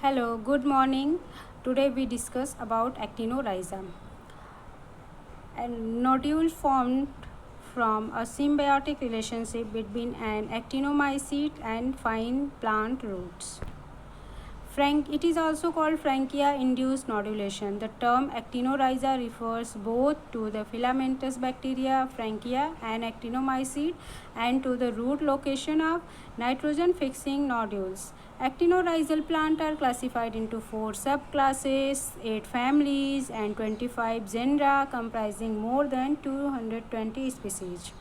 Hello, good morning. Today we discuss about actinorhiza, a nodule formed from a symbiotic relationship between an actinomycete and fine plant roots. It is also called Frankia-induced nodulation. The term actinorhiza refers both to the filamentous bacteria Frankia and actinomycete and to the root location of nitrogen-fixing nodules. Actinorhizal plants are classified into 4 subclasses, 8 families, and 25 genera comprising more than 220 species.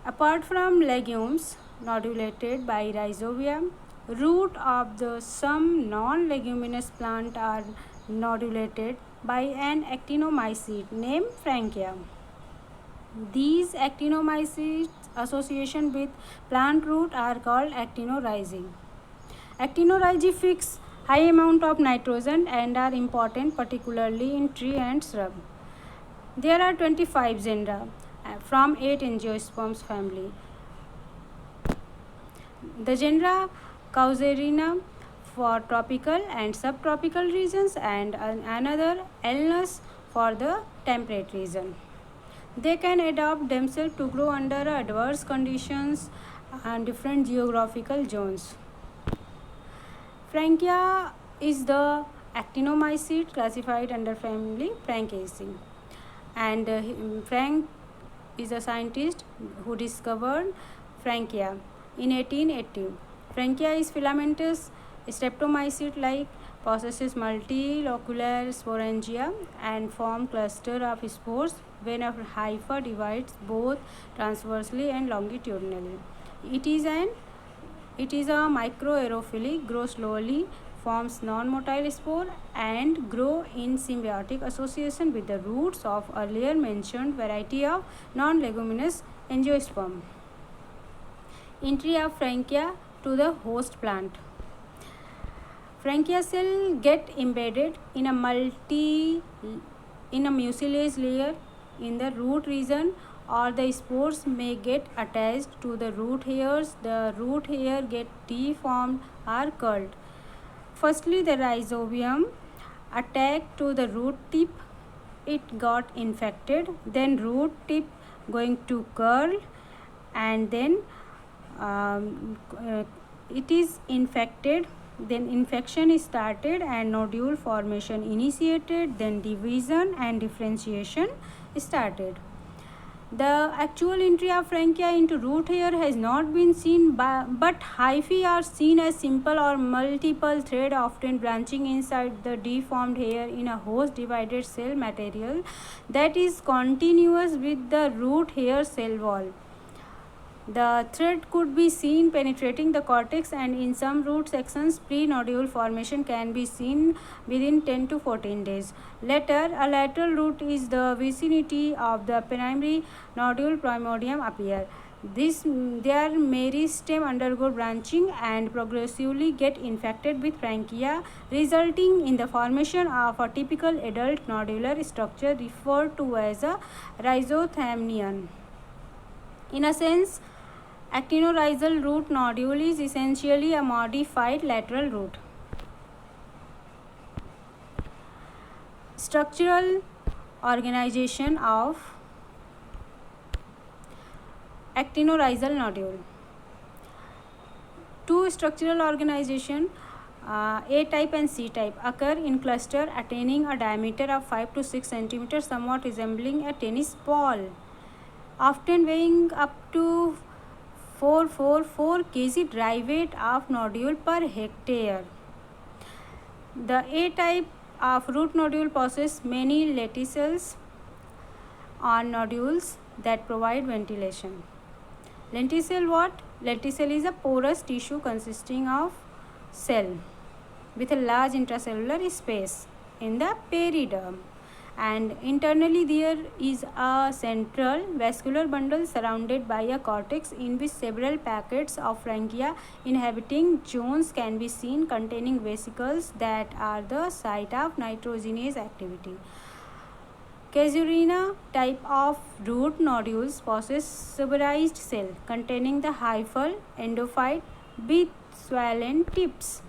Apart from legumes nodulated by rhizobium, root of some non-leguminous plant are nodulated by an actinomycete named Frankia. These actinomycetes association with plant root are called actinorhizae. Actinorhizae fix high amount of nitrogen and are important particularly in tree and shrub. There are 25 genera from 8 angiosperms family. The genera Couserina for tropical and subtropical regions and another Elnus for the temperate region. They can adapt themselves to grow under adverse conditions and different geographical zones. Frankia is the actinomycete classified under family Frankaceae, and Frank is a scientist who discovered Frankia in 1880. Frankia is filamentous streptomycete-like, possesses multilocular sporangia and form cluster of spores when a hypha divides both transversely and longitudinally. It is a microaerophilic, grows slowly, forms non-motile spore and grow in symbiotic association with the roots of earlier mentioned variety of non-leguminous angiosperm. Entry of Frankia to the host plant. Frankia cell get embedded in a mucilage layer in the root region, or the spores may get attached to the root hairs. The root hair get deformed or curled. Firstly, the rhizobium attacked to the root tip. It got infected. Then root tip going to curl, and then it is infected. Then infection is started and nodule formation initiated. Then division and differentiation started. The actual entry of Frankia into root hair has not been seen, but hyphae are seen as simple or multiple thread often branching inside the deformed hair in a host divided cell material that is continuous with the root hair cell wall. The thread could be seen penetrating the cortex, and in some root sections pre-nodule formation can be seen within 10 to 14 days. Later, a lateral root is the vicinity of the primary nodule primordium appear. Their meristem undergo branching and progressively get infected with Frankia, resulting in the formation of a typical adult nodular structure referred to as a rhizothamnion. In a sense, actinorhizal root nodule is essentially a modified lateral root. Structural organization of actinorhizal nodule. Two structural organization, A type and C type, occur in cluster attaining a diameter of 5 to 6 cm, somewhat resembling a tennis ball, often weighing up to 444 kg dry weight of nodule per hectare. The A type of root nodule possesses many lenticels on nodules that provide ventilation. Lenticel what? Lenticel is a porous tissue consisting of cell with a large intracellular space in the periderm, and internally there is a central vascular bundle surrounded by a cortex in which several packets of Frankia inhabiting zones can be seen, containing vesicles that are the site of nitrogenase activity. Casuarina type of root nodules possess suberized cell containing the hyphal endophyte with swollen tips.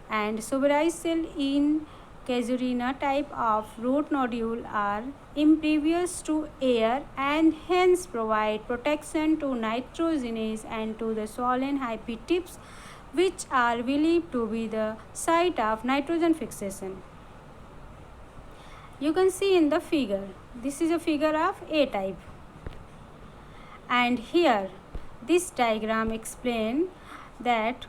and suberized cell in Casuarina type of root nodule are impervious to air and hence provide protection to nitrogenase and to the swollen hyphae tips, which are believed to be the site of nitrogen fixation. You can see in the figure, this is a figure of A type, and here this diagram explains that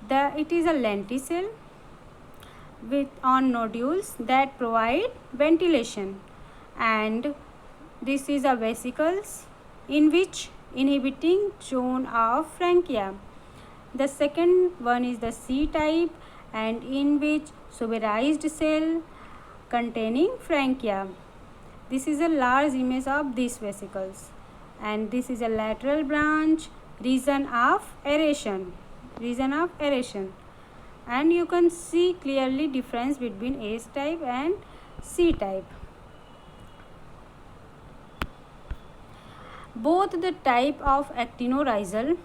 it is a lenticell with on nodules that provide ventilation, and this is a vesicles in which inhibiting zone of Frankia. The second one is the C type, and in which suberized cell containing Frankia. This is a large image of these vesicles, and this is a lateral branch region of aeration. And you can see clearly difference between S type and C type. Both the type of actinorhizal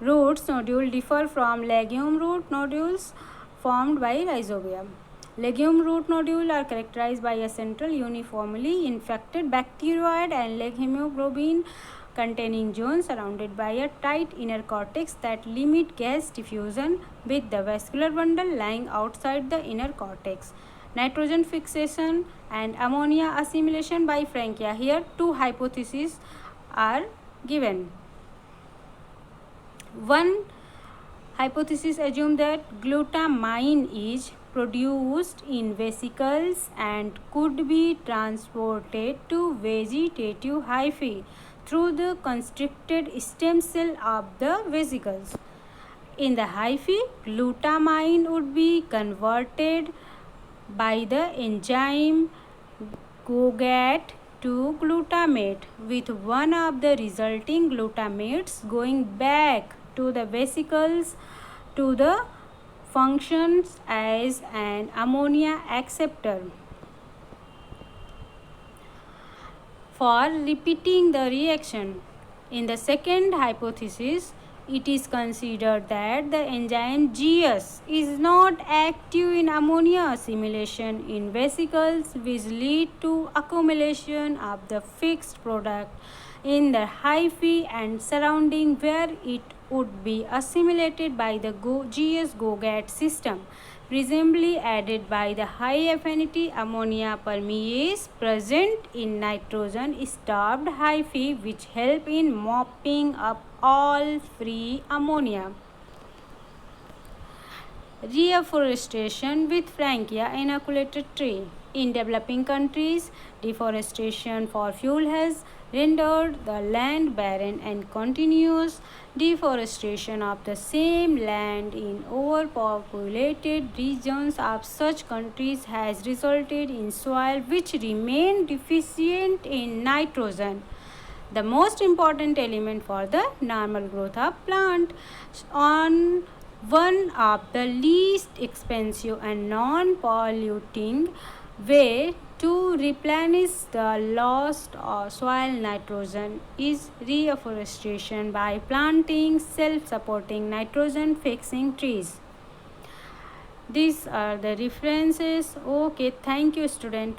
roots nodule differ from legume root nodules formed by rhizobium. Legume root nodules are characterized by a central uniformly infected bacteroid and leg hemoglobin containing zone surrounded by a tight inner cortex that limit gas diffusion, with the vascular bundle lying outside the inner cortex. Nitrogen fixation and ammonia assimilation by Frankia. Here two hypotheses are given. One hypothesis assumes that glutamine is produced in vesicles and could be transported to vegetative hyphae through the constricted stem cell of the vesicles. In the hyphae, glutamine would be converted by the enzyme GOGAT to glutamate, with one of the resulting glutamates going back to the vesicles to the functions as an ammonia acceptor. For repeating the reaction, in the second hypothesis, it is considered that the enzyme GS is not active in ammonia assimilation in vesicles, which lead to accumulation of the fixed product in the hyphae and surrounding, where it would be assimilated by the GS-GOGAT system, presumably aided by the high affinity ammonia permease present in nitrogen starved hyphae, which help in mopping up all free ammonia. Reforestation with Frankia inoculated tree. In developing countries, deforestation for fuel has rendered the land barren, and continuous deforestation of the same land in overpopulated regions of such countries has resulted in soil which remain deficient in nitrogen, the most important element for the normal growth of plant. On one of the least expensive and non-polluting way to replenish the lost soil nitrogen is reforestation by planting self-supporting nitrogen-fixing trees. These are the references. Okay, thank you, student.